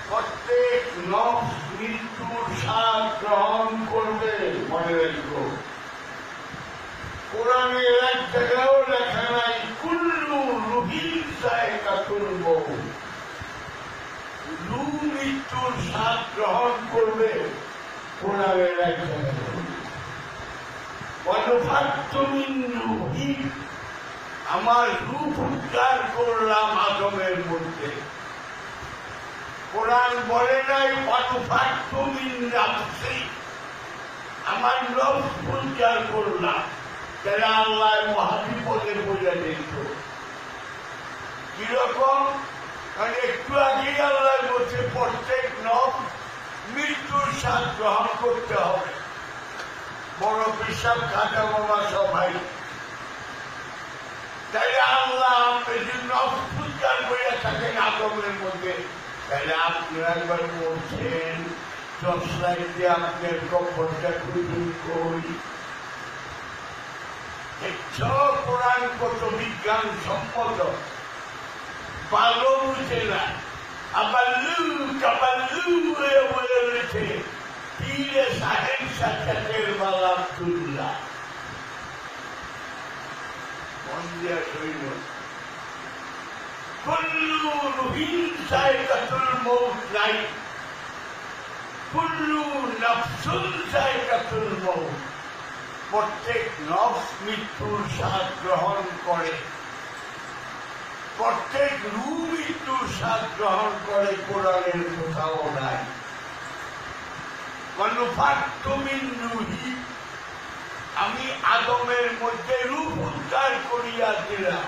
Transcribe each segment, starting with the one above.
প্রত্যেক নফস মৃত্যুর স্বাদ গ্রহণ করবে। মনে রেখো, কোরআনের এক জায়গাও লেখা নাই কুল্লু রুহির জায়গাতুল মউত, রূহ মৃত্যুর স্বাদ গ্রহণ করবে। কোরআনের এক জায়গায় আমার রূহ উদ্ধার করলাম আদমের মধ্যে। কোরআন বলে নাই আমার নফস উদ্ধার করলাম। তারা আল্লাহ মহাবিপদে বোঝা দিত। কিরকম? কারণ একটু আগেই আল্লাহ বলছে প্রত্যেক নফস মৃত্যুর স্বাদ গ্রহণ করতে হবে। বড় পেশাব খাজা বাবা সবাই তাই আল্লাহ যদি নফস উদ্ধার করে থাকেন আদমের মধ্যে, তাহলে আপনারা একবার বলছেন টর্চলাইট দিয়ে আপনার কবরটা খুঁজুন করি। কোরআন কত বিজ্ঞান সম্মত, ভালো বুঝে না। আবার হয়ে বলে রয়েছে পীরে সাহেব সাক্ষাতের বালা আব্দুল্লাহ। মন দিয়া শৈল কুল্লু রুহিন জায়গাতুল মউত নাই, কুল্লু নফসুন জায়গাতুল মউত। প্রত্যেক নফস মৃত্যুর স্বাদ গ্রহণ করে, প্রত্যেক রূহ মৃত্যুর স্বাদ গ্রহণ করে। কোরআনের কোথাও নাই আমি আদমের মধ্যে রূহ উদ্ধার করিয়া দিলাম।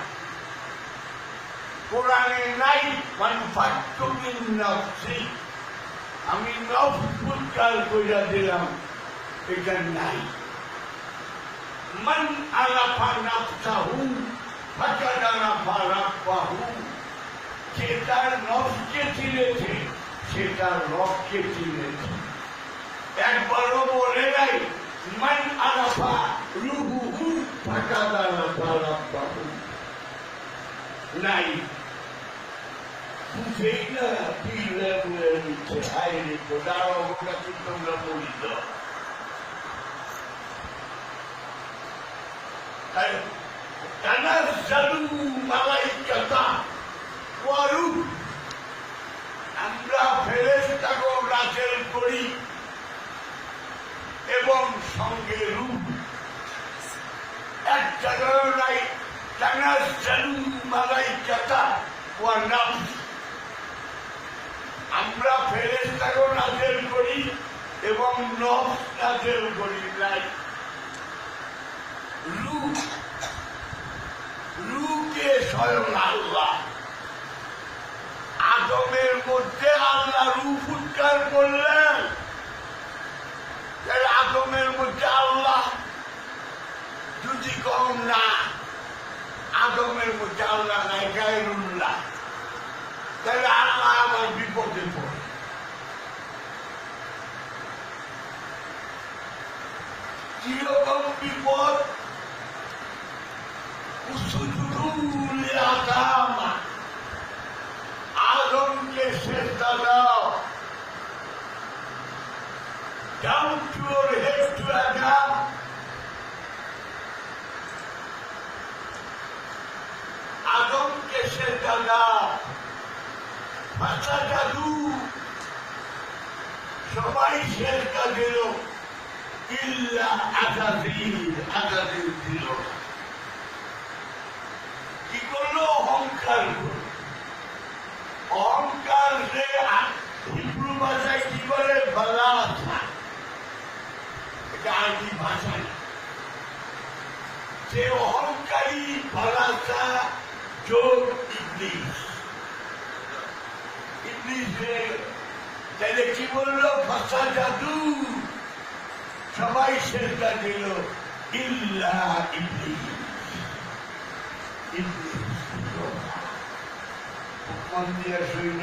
কোরআনে নাই আমি নফস উদ্ধার করিয়া দিলাম, এটা নাই। মান আলাফা নাফসাহু ফাকাদ আলাফা রাব্বাহু, যে তার নফসকে চিনেছে সে তার রবকে চিনেছে। একবারও বলে নাই মান আলাফা রুহুহু ফাকাদ আলাফা রাব্বাহু। নাই, বুঝেই না পীররা বলে দিচ্ছে হায় রে খোদা, ওটা কি তোমরা বলিত? আমরা ফেরেশতাগণ নাযিল করি এবং সঙ্গে রূহ। এক জায়গায় নাই তানাজ্জালু মালাইকাতা ওয়া নাফস। আমরা ফেরেশতাগণ নাযিল করি এবং নফস নাযিল করি নাই। রূহকে স্বয়ং আল্লাহ। আদমের মধ্যে আল্লাহ রূহ উদ্ধার করলেন। আদমের মধ্যে আল্লাহ যদি কম না, আদমের মধ্যে আল্লাহ নাই, গায়রুল্লাহ, তাহলে আল্লাহ আমার বিপদে পড়ে। কিরকম বিপদ? আদমকে সেজদা দাও। Down to your head to Adam. আদমকে সেজদা দাও। ফাসাদাদু, সবাই সেজদা দিল, ইল্লা আযাজিল, আযাজিল দিল। কি করলো? অহংকার করলো। অহংকার যে হিব্রু ভাষায় কি বলে? বালাসা। এটা আরবি ভাষা না। যে অহংকারী বালাসা যোগ ইবলিস। ইবলিস তাহলে কি বললো? ভাষা জাদু, সবাই সেজদা দিল ইল্লা ইবলিস। মন দিয়া শৈল,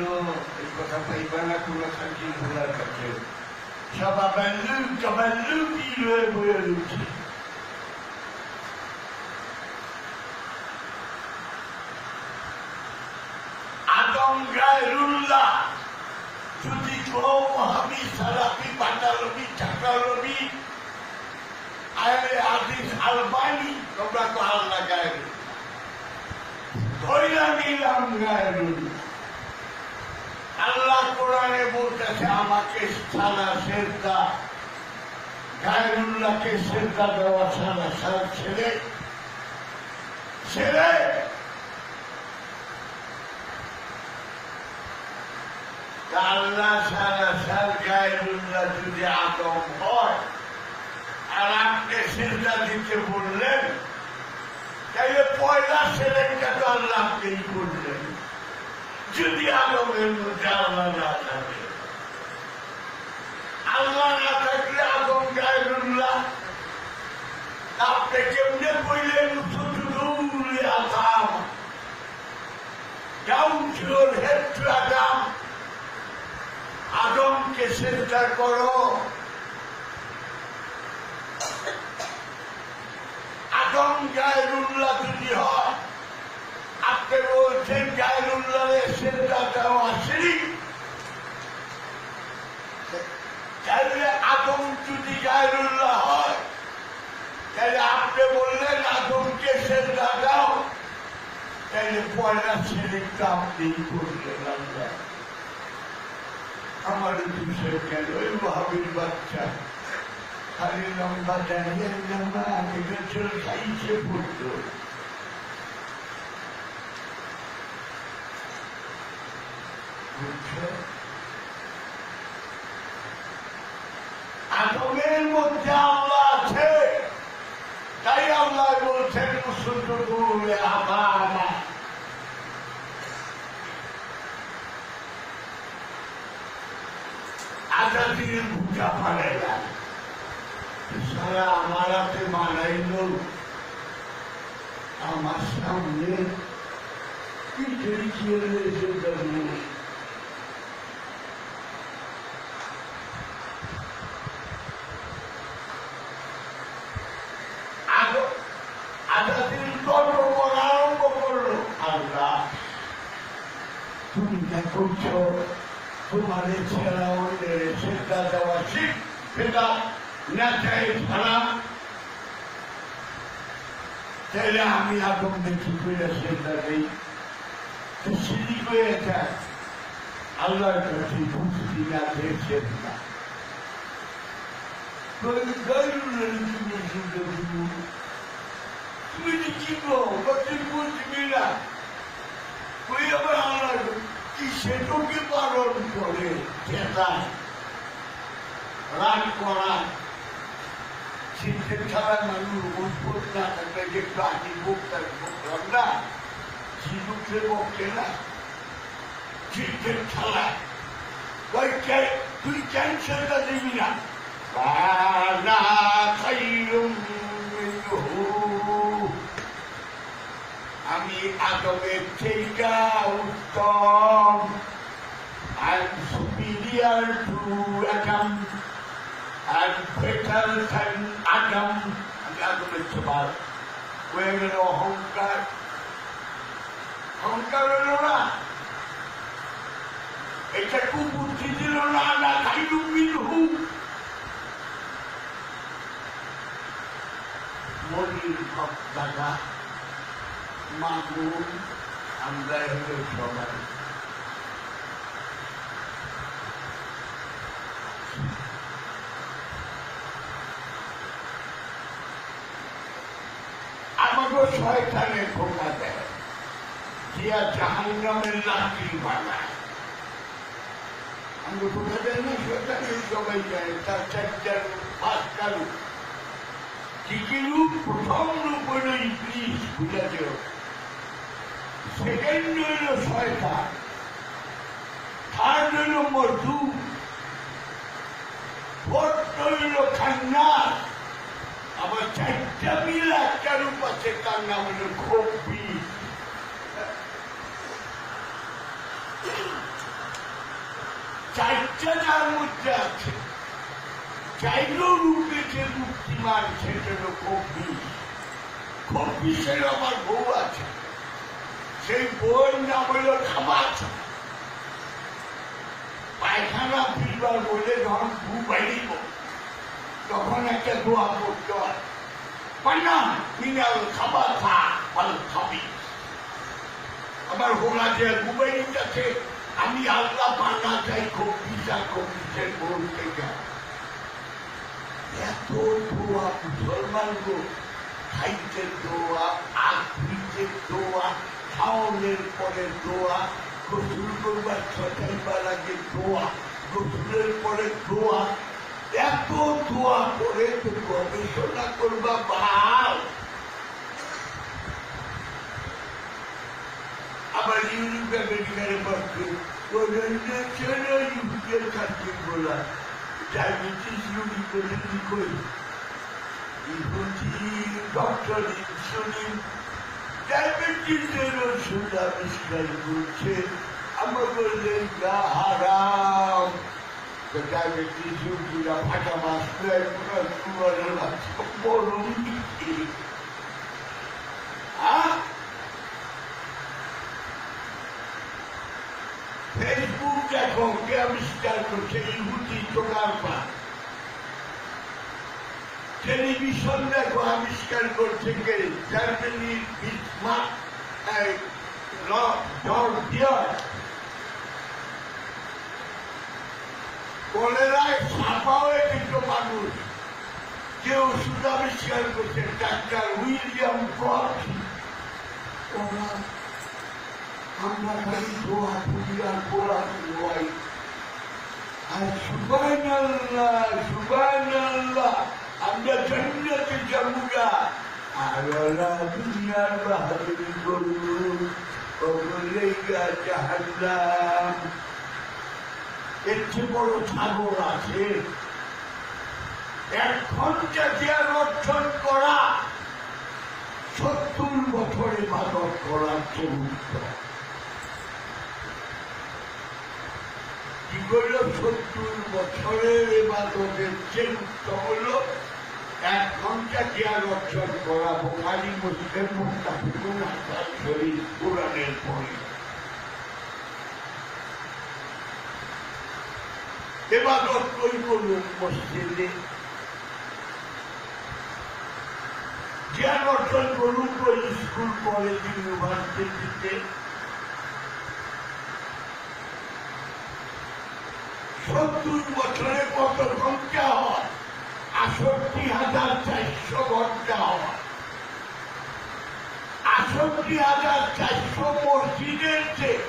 এই কথা পাইবা না কোনো খাঁটি ঘোড়ার কাছে। সব আবাল্লু কি রয়ে বয়ে রয়েছে। আদম গায়রুল্লাহ ওহাবি সালাফি বাটালবি চাকালবি আহলে হাদিস আলবানি তোমরা তো আল্লাহ গায়রুল্লাহ ধইরা নিলাম গায়রুল্লাহ। আল্লাহ কোরআনে বলতেছে আমাকে সারা সেজদা গায়রুল্লাহকে সেজদা দেওয়া সারা সার ছেড়ে ছেড়ে আল্লাহ সারা সার গায়রুল্লাহ যদি আদম হয় আর আপনি সেজদা দিতে বললেন তাইলে পয়লা ছেলেটা তো আল্লাহকেই করলেন যদি আদমের মধ্যে আল্লাহ না থাকে। আল্লাহ না থাকলে আদম গায়রুল্লাহ আপনি কেমনে কইলেন সুজুদুল Adam down to your head to Adam আদমকে সেজদা করো। আদম গায়রুল্লাহ যদি হয় আপনি বলছেন গায়রুল্লাহের সেজদা দেওয়া শিরক, তাহলে আদম যদি গায়রুল্লাহ হয় তাহলে আপনি বললেন আদমকে সেজদা দাও, তাহলে পয়লা শিরকটা আপনি করলেন। আল্লাহ আমার দুশো কেন ওই ভাবির বাচ্চা খালি লম্বা দাঁড়িয়ে লম্বা আগে চল খাইছে পড়তো। আদমের মধ্যে আল্লাহ আছে, তাই আল্লাহ বলছেন সুজুদুল আদম। আজাদির ভূজা পারে না সারা আমার হাতে মানাইল আমার সামনে আজাদির গল্প বলা আরম্ভ করলো। আল্লাহ তুমি যা করছো তোমার ছেড়া অন্যের সেজদা দেওয়া শিখ সেটা নেতাই ছাড়া, তাহলে আমি আদম দেখি করে সেজদা দেই শিরিক হয়ে যায়। আল্লাহর কাছে বুঝতি না দেখছেন না তুমি কি বুঝবি না তুই আবার আল্লাহ কি সেটাকে পালন করে চেতায় রাগ করা শিক্ষের ছাড়া মানুষ উৎপত না থাকলে যে প্রাণী ভোক্তার ভোগলাম না ঝিনুকের পক্ষে না শিক্ষের ছাড়া তুই ক্যান্সারটা দিবি না আমি আদমের থেকে উত্তম I'm superior to Adam and better than Adam. আমি আদমের সবার হয়ে গেল অহংকার। অহংকার হল না, এটা কুবুদ্ধি দিল না না খাইলু মিনহু মনির দাদা মাগুন আমরা হল সবাই। আমাকে শয়তানে ধোঁকা দেয় দিয়া জাহান্নামের লাঠি বানায়। আমাকে ধোঁকা দেয় না শয়তানের সবাই যায় তার চারটার পাঁচটা রূপ। কি কি রূপ? প্রথম রূপ হইল ইবলিস, বুঝাতে হবে। সেকেন্ড হইল শয়তান, থার্ড হইল মজদু, ফোর্থ হইল খান্নাস, আবার চারটা মিল একটা রূপ আছে তার নাম হইল খপ্পি। চারটা যার মধ্যে আছে, চাইলেও রূপে যে মুক্তিমান সেটা হল খপ্পি। খপ্পিসের আমার বউ আছে, সেই বউয়ের নাম হইল খামাচ। পায়ে পায়খানা ফিরবার বলে যখন ঘুম বাইরিব তখন একটা দোয়া করতে হয়, পান্না মিনাল খাবার খা ফল খাবি। আমার হোলা যে ঘুমাইনি যাচ্ছে, আমি আল্লাহ পান্না চাই কবিসের বলতে যাই। এত দোয়া মুসলমান গো, খাইতে দোয়া, আখরিতে দোয়া, খাওয়ানোর পরে দোয়া, গোসল করবার ছটাইবার আগে দোয়া, গোসলের পরে দোয়া, এত দোয়া করে তো গবেষণা করবা বাল। আবার ইউরোপ আমেরিকার পক্ষে খাদ্য বলা ডায়াবেটিস রোগী করে কি করি, ডক্টর ইনসুলিন ডায়াবেটিসের ওষুধ আবিষ্কার করছে। আমার বললে গা হারাম, ডায়াবেটিস রোগীরা ফাটা মাছ প্রায় বড় ফেসবুক দেখো কে আবিষ্কার করছে, ইহুদি টোকার পা। টেলিভিশন দেখো আবিষ্কার করছে কে, জার্মানির বিসমার্ক কলেরায় ছাপা হয়ে গেছিল মানুষ, যে ওষুধ আবিষ্কার করছে ডাক্তার উইলিয়াম কচ। আমরা খালি দোয়া করি আর পোড়া দোয়াই, আর সুবহানাল্লাহ সুবহানাল্লাহ আমরা জান্নাতে যাবো না। আর ওরা দুনিয়ার বাহাদুরি করবো, ওগুলোই জাহান্নাম। এর চেয়ে বড় সাগর আছে? 1 ঘন্টা জ্ঞান অর্জন করা 70 বছরে ইবাদত করার চেয়ে উত্তম। কি করল? 70 বছরের ইবাদতের চেয়ে উত্তম হল 1 ঘন্টা জ্ঞান অর্জন করা। বুখারী মুসলিম মুত্তাফিকুন হাসান শরীফ কোরআনের পড়ে ইবাদত কই করুন মসজিদে, জ্ঞান অর্জন করুন ওই স্কুল কলেজ ইউনিভার্সিটিতে। 70 বছরে কত ঘন্টা হয়? 68,400 ঘন্টা হয়। 68,400 মসজিদের চেয়ে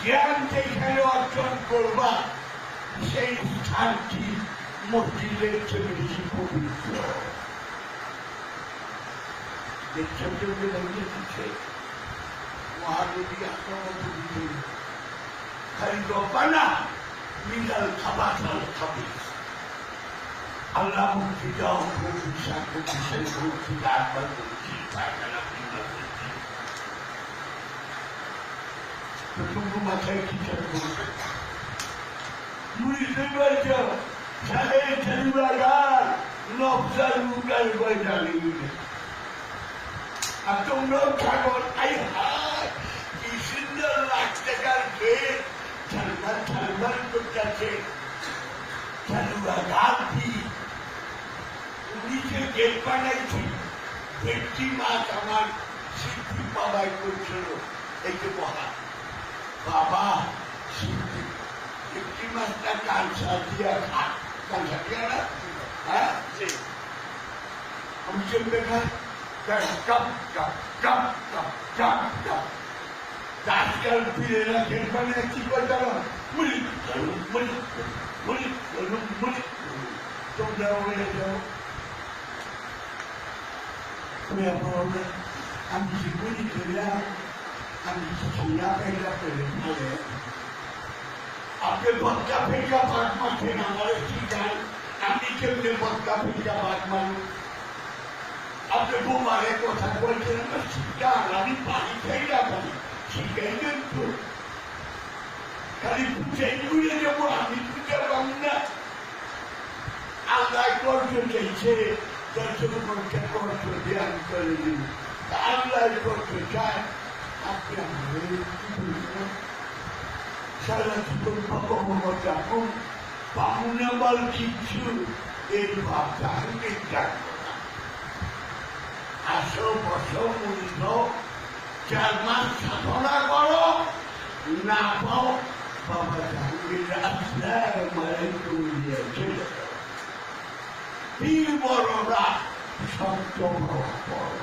জ্ঞান যেখানে অর্জন করবা সেই স্থানটি মসজিদের চেয়ে বেশি পবিত্র। দেখছেন কেউ লাগিয়ে দিচ্ছে মহানবী আত্মবন্ধু খালি রব্বানা মিনাল খাবাসাল খাবিস। আল্লাহ মুক্তি দাও, বিষাক বিষয় মুক্তি দাঁড়াবার করছি, পায়খানা পিনা করছি। প্রথম মাথায় খিচার করবে বুঝতে পারছ? সাড়ে 4,000 নকশার উগার বৈঠালি আর তোমরাও ছাগল। আই হায় কি সুন্দর লাখ টাকার খেত ঝালমাল ঝালমাল করতেছে। নিচে গেট বানাইছি, ভেটকি মাছ আমার সিদ্ধি বাবাই করছিল। এই যে বহা বাবা সিদ্ধি ভেটকি মাছটা কালসা দিয়া খা, কালসা দিয়া না? হ্যাঁ, আমি চলবে খাই আজকাল ফিরে রাখেন মানে কি করতে মুড়ি মুড়ি মুড়ি মুড়ি তোমরা হয়ে যাও। আমি যে মুড়ি খেলাম, আমি খিয়া পেলা করে বলে আপনি বক্কা ফেঁকা ভাত মাখেন, আমার শিখান আমি কেমনে বক্কা ফেঁকা ভাত মানুষ। আপনি বোমারে কথা বলছেন, আমার শিখান আমি পানি খাই না, পানি শিখাই দেন তো। খালি পুজোই ঘুরে যাবো, আমি পূজা পাবো না। আল্লাহ কষ্ট চাইছে, দর্শন করতে কষ্ট দিয়ে আমি করে দিন। আল্লাহ কষ্ট চায়, আপনি সারা জীবন ভগবান থাকুন পাহুনে বল কিছু এর ভাব থাকুন জানবো না। আসো বসো মূল্য 4 মাস সাধনা করো, না পাও বাবা জাহাঙ্গীর রাস্তায় মারে তুমি দিয়েছে বড়রা সত্য ভাবা বড়